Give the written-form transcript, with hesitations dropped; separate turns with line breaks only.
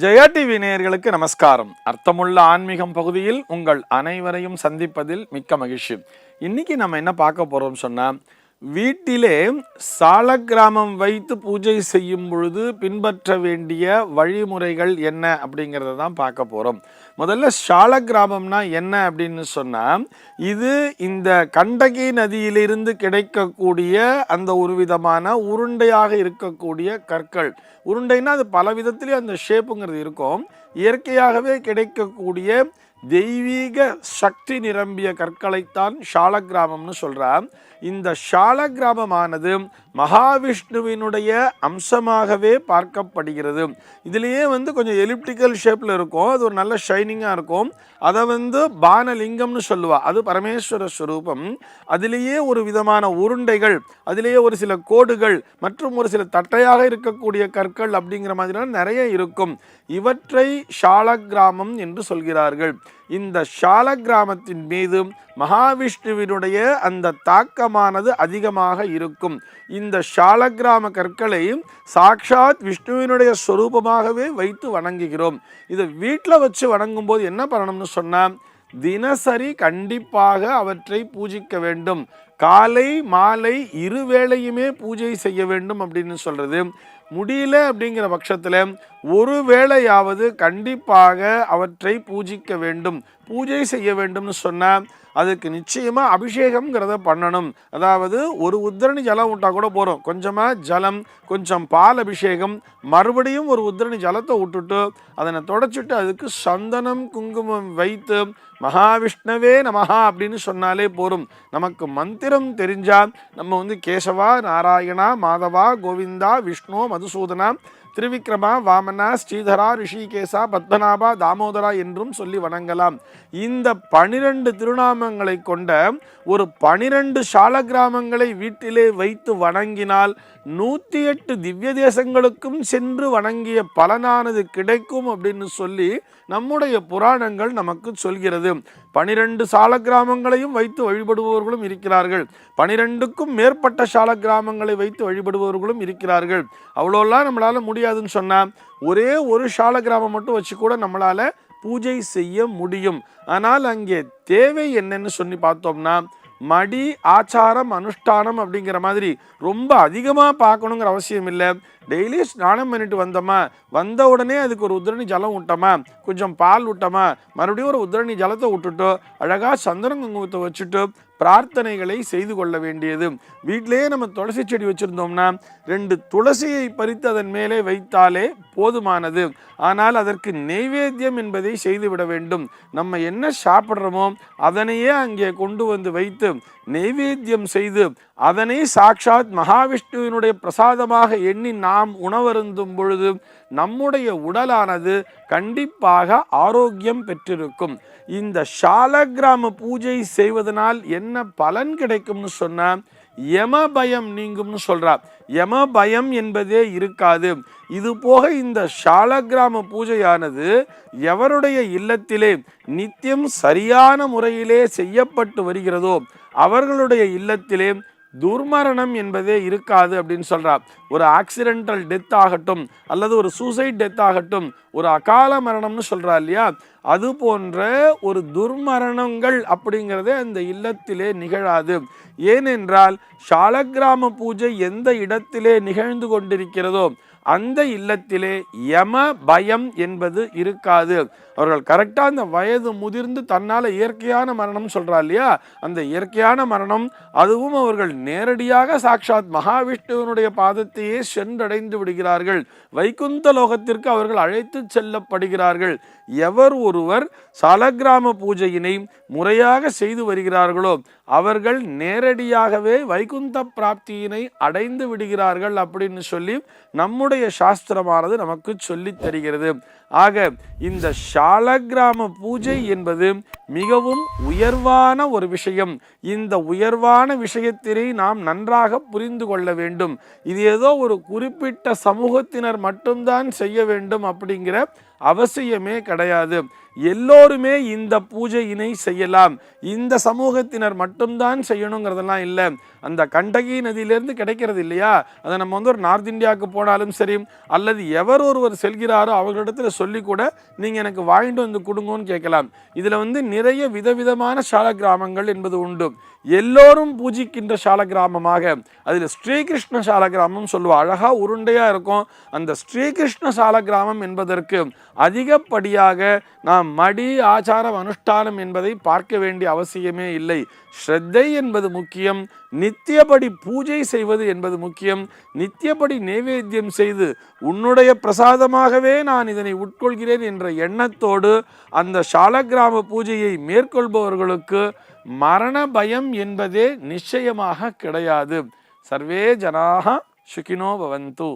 Jaya TV நேயர்களுக்கு நமஸ்காரம். அர்த்தமுள்ள ஆன்மீகம் பகுதியில் உங்கள் அனைவரையும் சந்திப்பதில் மிக்க மகிழ்ச்சி. இன்னைக்கு நம்ம என்ன பார்க்க போறோம் சொன்னா, வீட்டிலே சாலக்கிராமம் வைத்து பூஜை செய்யும் பொழுது பின்பற்ற வேண்டிய வழிமுறைகள் என்ன அப்படிங்கிறத தான் பார்க்க போறோம். முதல்ல சாலக்கிராமம்னா என்ன அப்படின்னு சொன்னா, இது இந்த கண்டகி நதியிலிருந்து கிடைக்கக்கூடிய அந்த ஒரு விதமான உருண்டையாக இருக்கக்கூடிய கற்கள். உருண்டைன்னா அது பல விதத்திலேயே அந்த ஷேப்புங்கிறது இருக்கும். இயற்கையாகவே கிடைக்கக்கூடிய தெய்வீக சக்தி நிரம்பிய கற்களைத்தான் சாலக்கிராமம்னு சொல்றான். இந்த சாலக்கிராமமானது மகாவிஷ்ணுவினுடைய அம்சமாகவே பார்க்கப்படுகிறது. இதுலேயே கொஞ்சம் எலிப்டிக்கல் ஷேப்பில் இருக்கும். அது ஒரு நல்ல ஷைனிங்காக இருக்கும். அதை பானலிங்கம்னு சொல்லுவா. அது பரமேஸ்வர ஸ்வரூபம். அதிலேயே ஒரு விதமான உருண்டைகள், அதிலேயே ஒரு சில கோடுகள் மற்றும் ஒரு சில தட்டையாக இருக்கக்கூடிய கற்கள் அப்படிங்கிற மாதிரியான நிறைய இருக்கும். இவற்றை சாலக்கிராமம் என்று சொல்கிறார்கள். இந்த சாலக்கிராமத்தின் மீது மகாவிஷ்ணுவினுடைய அந்த தாக்கமானது அதிகமாக இருக்கும். இந்த சாலக்கிராம கற்களை சாக்ஷாத் விஷ்ணுவினுடைய ஸ்வரூபமாகவே வைத்து வணங்குகிறோம். இதை வீட்டில் வச்சு வணங்கும் போது என்ன பண்ணணும்னு சொன்னால், தினசரி கண்டிப்பாக அவற்றை பூஜிக்க வேண்டும். காலை மாலை இருவேளையுமே பூஜை செய்ய வேண்டும் அப்படின்னு சொல்றது. முடியல அப்படிங்கிற பட்சத்தில் ஒரு வேளையாவது கண்டிப்பாக அவற்றை பூஜிக்க வேண்டும், பூஜை செய்ய வேண்டும்னு சொன்னால் அதுக்கு நிச்சயமாக அபிஷேகம்ங்கிறத பண்ணணும். அதாவது ஒரு உத்திரணி ஜலம் விட்டால் கூட போகிறோம். கொஞ்சமாக ஜலம், கொஞ்சம் பால் அபிஷேகம், மறுபடியும் ஒரு உத்திரணி ஜலத்தை விட்டுட்டு அதனை தொடச்சிட்டு அதுக்கு சந்தனம் குங்குமம் வைத்து மகாவிஷ்ணவே நமஹா அப்படின்னு சொன்னாலே போரும். நமக்கு மந்திரம் தெரிஞ்சால் நம்ம கேசவா, நாராயணா, மாதவா, கோவிந்தா, விஷ்ணு, மதுசூதனா, திருவிக்ரமா, வாமனா, ஸ்ரீதரா, ரிஷிகேசா, பத்மநாபா, தாமோதரா என்றும் சொல்லி வணங்கலாம். இந்த 12 திருநாமங்களை கொண்ட ஒரு 12 சாலக்கிராமங்களை வீட்டிலே வைத்து வணங்கினால் 108 திவ்ய தேசங்களுக்கும் சென்று வணங்கிய பலனானது கிடைக்கும் அப்படின்னு சொல்லி நம்முடைய புராணங்கள் நமக்கு சொல்கிறது. 12 சாலக்கிராமங்களையும் வைத்து வழிபடுபவர்களும் இருக்கிறார்கள். 12க்கும் மேற்பட்ட சாலக்கிராமங்களை வைத்து வழிபடுபவர்களும் இருக்கிறார்கள். அவ்வளோலாம் நம்மளால முடியாதுன்னு சொன்னால் ஒரே ஒரு சாலக்கிராமம் மட்டும் வச்சு கூட நம்மளால பூஜை செய்ய முடியும். ஆனால் அங்கே தேவை என்னன்னு சொல்லி பார்த்தோம்னா, மடி, ஆச்சாரம், அனுஷ்டானம் அப்படிங்கிற மாதிரி ரொம்ப அதிகமாக பார்க்கணுங்கிற அவசியம் இல்லை. டெய்லி ஸ்நானம் பண்ணிட்டு வந்தோமா, வந்த உடனே அதுக்கு ஒரு உத்திரணி ஜலம் விட்டோமா, கொஞ்சம் பால் விட்டோமா, மறுபடியும் ஒரு உத்திரணி ஜலத்தை விட்டுட்டு அழகாக சந்தன குங்குமத்தை வச்சுட்டு பிரார்த்தனைகளை செய்து கொள்ள வேண்டியது. வீட்டிலேயே நம்ம துளசி செடி வச்சுருந்தோம்னா 2 துளசியை பறித்து அதன் மேலே வைத்தாலே போதுமானது. ஆனால் அதற்கு நெய்வேத்தியம் என்பதை செய்துவிட வேண்டும். நம்ம என்ன சாப்பிட்றோமோ அதனையே அங்கே கொண்டு வைத்து நெய்வேத்தியம் செய்து அதனை சாக்ஷாத் மகாவிஷ்ணுவினுடைய பிரசாதமாக எண்ணி நாம் உணவருந்தும் பொழுது நம்முடைய உடலானது கண்டிப்பாக ஆரோக்கியம் பெற்றிருக்கும். இந்த சாலக்கிராம பூஜை செய்வதனால் என்ன பலன் கிடைக்கும்னு சொன்னால், யம பயம் நீங்கும்னு சொல்றார். யம பயம் என்பதே இருக்காது. இது போக இந்த சாலக்கிராம பூஜையானது எவருடைய இல்லத்திலே நித்தியம் சரியான முறையிலே செய்யப்பட்டு வருகிறதோ அவர்களுடைய இல்லத்திலே துர்மரணம் என்பதே இருக்காது அப்படின்னு சொல்றார். ஒரு ஆக்சிடென்டல் டெத் ஆகட்டும், அல்லது ஒரு சூசைட் டெத் ஆகட்டும், ஒரு அகால மரணம்னு சொல்றா இல்லையா, அது போன்ற ஒரு துர்மரணங்கள் அப்படிங்கிறதே அந்த இல்லத்திலே நிகழாது. ஏனென்றால் சாலக்கிராம பூஜை எந்த இடத்திலே நிகழ்ந்து கொண்டிருக்கிறதோ அந்த இல்லத்திலே யம பயம் என்பது இருக்காது. அவர்கள் கரெக்டாக அந்த வயது முதிர்ந்து தன்னால் இயற்கையான மரணம் சொல்றா இல்லையா, அந்த இயற்கையான மரணம் அதுவும் அவர்கள் நேரடியாக சாக்ஷாத் மகாவிஷ்ணுவனுடைய பாதத்தையே சென்றடைந்து விடுகிறார்கள். வைகுந்த லோகத்திற்கு அவர்கள் அழைத்து செல்லப்படுகிறார்கள். எவர் ஒருவர் சாலக்கிராம பூஜையினை முறையாக செய்து வருகிறார்களோ அவர்கள் நேரடியாகவே வைகுந்த பிராப்தியினை அடைந்து விடுகிறார்கள் அப்படின்னு சொல்லி நம்முடைய சாஸ்திரமானது நமக்கு சொல்லி தருகிறது. ஆக இந்த சாலக்கிராம பூஜை என்பது மிகவும் உயர்வான ஒரு விஷயம். இந்த உயர்வான விஷயத்தினை நாம் நன்றாக புரிந்து கொள்ள வேண்டும். இது ஏதோ ஒரு குறிப்பிட்ட சமூகத்தினர் மட்டும்தான் செய்ய வேண்டும் அப்படிங்கிற அவசியமே கிடையாது. எல்லோருமே இந்த பூஜையினை செய்யலாம், இந்த சமூகத்தினர் மட்டும்தான் செய்யணுங்கிறதெல்லாம் இல்லை. அந்த கண்டகி நதியிலேருந்து கிடைக்கிறது இல்லையா, அதை நம்ம வந்து ஒரு நார்த் இந்தியாவுக்கு போனாலும் சரி, அல்லது எவர் ஒருவர் செல்கிறாரோ அவர்களிடத்தில் சொல்லி கூட நீங்கள் எனக்கு வாங்கிட்டு வந்து கொடுங்கன்னு கேட்கலாம். இதில் வந்து நிறைய விதவிதமான சால கிராமங்கள் என்பது உண்டு. எல்லோரும் பூஜிக்கின்ற சால கிராமமாக அதில் ஸ்ரீகிருஷ்ண சால கிராமம் சொல்லுவோம். அழகா உருண்டையா இருக்கும். அந்த ஸ்ரீகிருஷ்ண சால கிராமம் என்பதற்கு அதிகப்படியாக நாம் மடி ஆச்சாரம் அனுஷ்டானம் என்பதை பார்க்க வேண்டிய அவசியமே இல்லை. ஸ்ரத்தை என்பது முக்கியம், நித்தியபடி பூஜை செய்வது என்பது முக்கியம். நித்தியபடி நைவேத்தியம் செய்து உன்னுடைய பிரசாதமாகவே நான் இதனை உட்கொள்கிறேன் என்ற எண்ணத்தோடு அந்த சாலக்கிராம பூஜையை மேற்கொள்பவர்களுக்கு மரண பயம் என்பதே நிச்சயமாக கிடையாது. சர்வே ஜனாக சுகினோ பவந்து.